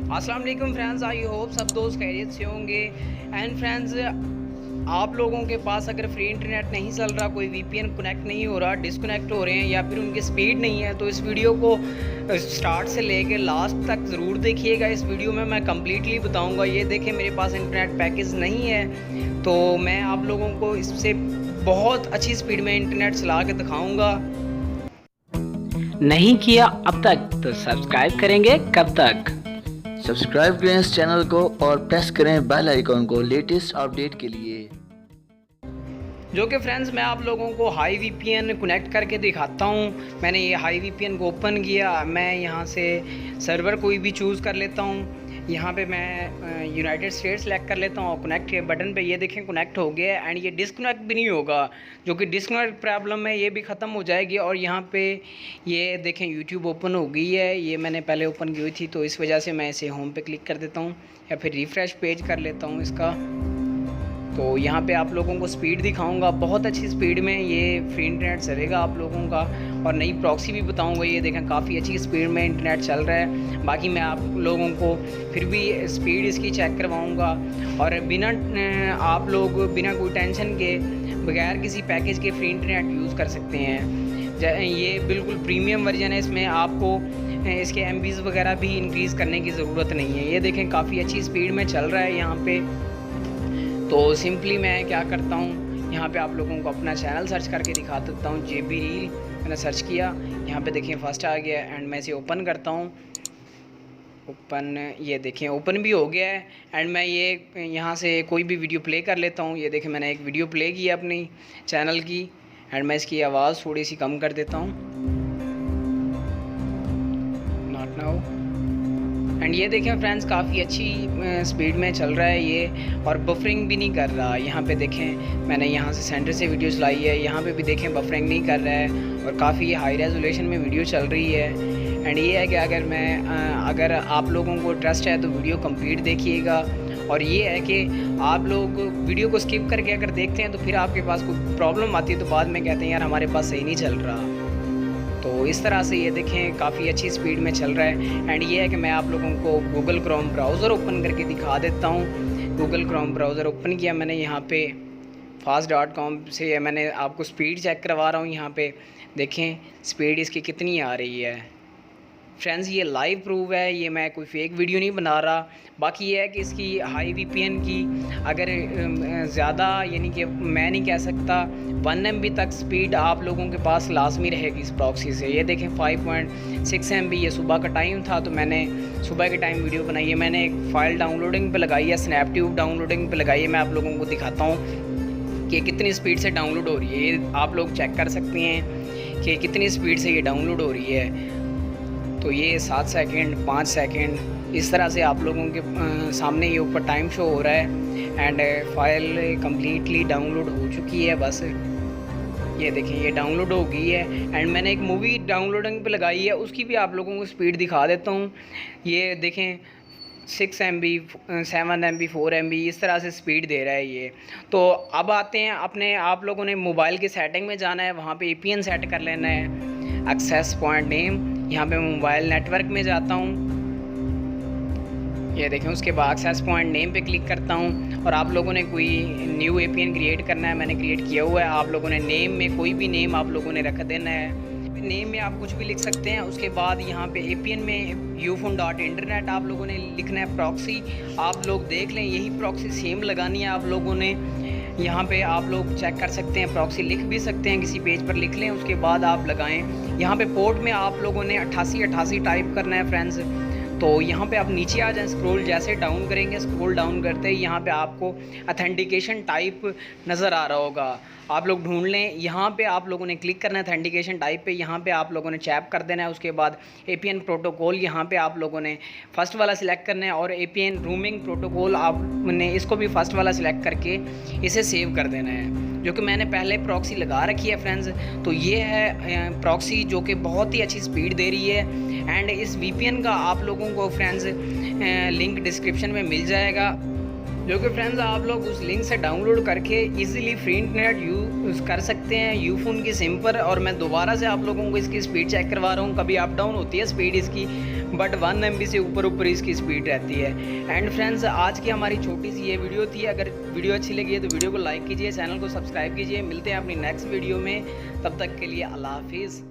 अस्सलाम वालेकुम friends, I hope सब दोस्त खैरियत से होंगे। एंड फ्रेंड्स, आप लोगों के पास अगर फ्री इंटरनेट नहीं चल रहा, कोई वीपीएन कनेक्ट नहीं हो रहा, डिस्कनेक्ट हो रहे हैं या फिर उनकी स्पीड नहीं है, तो इस वीडियो को स्टार्ट से लेके लास्ट तक ज़रूर देखिएगा। इस वीडियो में मैं कम्प्लीटली बताऊंगा। ये देखें, मेरे पास इंटरनेट पैकेज नहीं है, तो मैं आप लोगों को इससे बहुत अच्छी स्पीड में इंटरनेट चला के दिखाऊँगा। नहीं किया अब तक तो सब्सक्राइब करेंगे कब तक। सब्सक्राइब करें इस चैनल को और प्रेस करें बेल आइकॉन को लेटेस्ट अपडेट के लिए। जो कि फ्रेंड्स, मैं आप लोगों को हाई वीपीएन कनेक्ट करके दिखाता हूँ। मैंने ये हाई वीपीएन को ओपन किया। मैं यहाँ से सर्वर कोई भी चूज़ कर लेता हूँ। यहाँ पे मैं यूनाइटेड स्टेट्स सेलेक्ट कर लेता हूँ और कनेक्ट के बटन पे ये देखें कनेक्ट हो गया है। एंड ये डिस्कनेक्ट भी नहीं होगा, जो कि डिस्कनेक्ट प्रॉब्लम है ये भी ख़त्म हो जाएगी। और यहाँ पे ये देखें यूट्यूब ओपन हो गई है। ये मैंने पहले ओपन की हुई थी, तो इस वजह से मैं इसे होम पे क्लिक कर देता हूँ या फिर रिफ़्रेश पेज कर लेता हूँ इसका। तो यहाँ पे आप लोगों को स्पीड दिखाऊंगा, बहुत अच्छी स्पीड में ये फ्री इंटरनेट चलेगा आप लोगों का। और नई प्रॉक्सी भी बताऊंगा। ये देखें काफ़ी अच्छी स्पीड में इंटरनेट चल रहा है। बाकी मैं आप लोगों को फिर भी स्पीड इसकी चेक करवाऊंगा। और बिना आप लोग बिना कोई टेंशन के बगैर किसी पैकेज के फ्री इंटरनेट यूज़ कर सकते हैं। ये बिल्कुल प्रीमियम वर्जन है, इसमें आपको इसके एमबीज़ वगैरह भी इंक्रीज़ करने की ज़रूरत नहीं है। ये देखें काफ़ी अच्छी स्पीड में चल रहा है यहाँ पे। तो सिंपली मैं क्या करता हूँ, यहाँ पे आप लोगों को अपना चैनल सर्च करके दिखा देता हूँ। जेबी रील मैंने सर्च किया, यहाँ पे देखिए फर्स्ट आ गया। एंड मैं इसे ओपन करता हूँ। ओपन, ये देखें ओपन भी हो गया है। एंड मैं ये यहाँ से कोई भी वीडियो प्ले कर लेता हूँ। ये देखें मैंने एक वीडियो प्ले की है अपनी चैनल की। एंड मैं इसकी आवाज़ थोड़ी सी कम कर देता हूँ, नॉट नाउ। एंड ये देखें फ्रेंड्स, काफ़ी अच्छी स्पीड में चल रहा है ये, और बफरिंग भी नहीं कर रहा। यहाँ पे देखें मैंने यहाँ से सेंटर से वीडियो चलाई है, यहाँ पे भी देखें बफरिंग नहीं कर रहा है और काफ़ी हाई रेजोल्यूशन में वीडियो चल रही है। एंड ये है कि अगर आप लोगों को ट्रस्ट है तो वीडियो कंप्लीट देखिएगा। और ये है कि आप लोग वीडियो को स्किप करके अगर देखते हैं तो फिर आपके पास कोई प्रॉब्लम आती है, तो बाद में कहते हैं यार हमारे पास सही नहीं चल रहा। तो इस तरह से ये देखें काफ़ी अच्छी स्पीड में चल रहा है। एंड ये है कि मैं आप लोगों को गूगल क्रोम ब्राउज़र ओपन करके दिखा देता हूँ। गूगल क्रोम ब्राउज़र ओपन किया मैंने, यहाँ पे fast.com से मैंने आपको स्पीड चेक करवा रहा हूँ। यहाँ पे देखें स्पीड इसकी कितनी आ रही है। फ्रेंड्स, ये लाइव प्रूफ है, ये मैं कोई फेक वीडियो नहीं बना रहा। बाकी ये है कि इसकी हाई वीपीएन की अगर ज़्यादा, यानी कि मैं नहीं कह सकता, 1 MB तक स्पीड आप लोगों के पास लाजमी रहेगी इस प्रॉक्सी से। ये देखें 5.6 MB। ये सुबह का टाइम था, तो मैंने सुबह के टाइम वीडियो बनाई है। मैंने एक फ़ाइल डाउनलोडिंग पे लगाई है, स्नैपट्यूब डाउनलोडिंग पे लगाई है। मैं आप लोगों को दिखाता हूँ कि कितनी स्पीड से डाउनलोड हो रही है। ये आप लोग चेक कर सकते हैं कि कितनी स्पीड से ये डाउनलोड हो रही है। तो ये 7 सेकंड, 5 सेकंड, इस तरह से आप लोगों के सामने ये ऊपर टाइम शो हो रहा है। एंड फाइल कम्प्लीटली डाउनलोड हो चुकी है। बस ये देखें ये डाउनलोड हो गई है। एंड मैंने एक मूवी डाउनलोडिंग पे लगाई है, उसकी भी आप लोगों को स्पीड दिखा देता हूँ। ये देखें 6 MB, 7 MB, 4 MB, इस तरह से स्पीड दे रहा है ये। तो अब आते हैं अपने, आप लोगों ने मोबाइल की सेटिंग में जाना है, वहाँ पे APN सेट कर लेना है, एक्सेस पॉइंट नेम। यहाँ पे मोबाइल नेटवर्क में जाता हूँ। ये देखें उसके बाद एक्सेस पॉइंट नेम पे क्लिक करता हूँ। और आप लोगों ने कोई न्यू APN क्रिएट करना है, मैंने क्रिएट किया हुआ है। आप लोगों ने नेम में कोई भी नेम आप लोगों ने रख देना है। नेम में आप कुछ भी लिख सकते हैं। उसके बाद यहाँ पे APN में ufun.internet आप लोगों ने लिखना है। प्रॉक्सी आप लोग देख लें, यही प्रॉक्सी सेम लगानी है आप लोगों ने। यहाँ पे आप लोग चेक कर सकते हैं, प्रॉक्सी लिख भी सकते हैं, किसी पेज पर लिख लें, उसके बाद आप लगाएं। यहाँ पे पोर्ट में आप लोगों ने 8888 टाइप करना है फ्रेंड्स। तो यहाँ पे आप नीचे आ जाएं, स्क्रॉल जैसे डाउन करेंगे, स्क्रॉल डाउन करते ही यहाँ पे आपको ऑथेंटिकेशन टाइप नज़र आ रहा होगा, आप लोग ढूंढ लें। यहाँ पे आप लोगों ने क्लिक करना है ऑथेंटिकेशन टाइप पे। यहाँ पे आप लोगों ने चैप कर देना है। उसके बाद APN प्रोटोकॉल यहाँ पे आप लोगों ने फ़र्स्ट वाला सिलेक्ट करना है, और APN रूमिंग प्रोटोकॉल आपने इसको भी फ़र्स्ट वाला सिलेक्ट करके इसे सेव कर देना है, जो कि मैंने पहले प्रॉक्सी लगा रखी है फ्रेंड्स। तो ये है प्रॉक्सी जो कि बहुत ही अच्छी स्पीड दे रही है। एंड इस VPN का आप लोगों को फ्रेंड्स लिंक डिस्क्रिप्शन में मिल जाएगा, जो कि फ्रेंड्स आप लोग उस लिंक से डाउनलोड करके इजीली फ्री इंटरनेट यूज़ कर सकते हैं यूफोन की सिम पर। और मैं दोबारा से आप लोगों को इसकी स्पीड चेक करवा रहा हूँ। कभी अप डाउन होती है स्पीड इसकी, बट 1 MB से ऊपर इसकी स्पीड रहती है। एंड फ्रेंड्स, आज की हमारी छोटी सी ये वीडियो थी। अगर वीडियो अच्छी लगी है तो वीडियो को लाइक कीजिए, चैनल को सब्सक्राइब कीजिए। मिलते हैं अपनी नेक्स्ट वीडियो में, तब तक के लिए अल्लाह हाफिज़।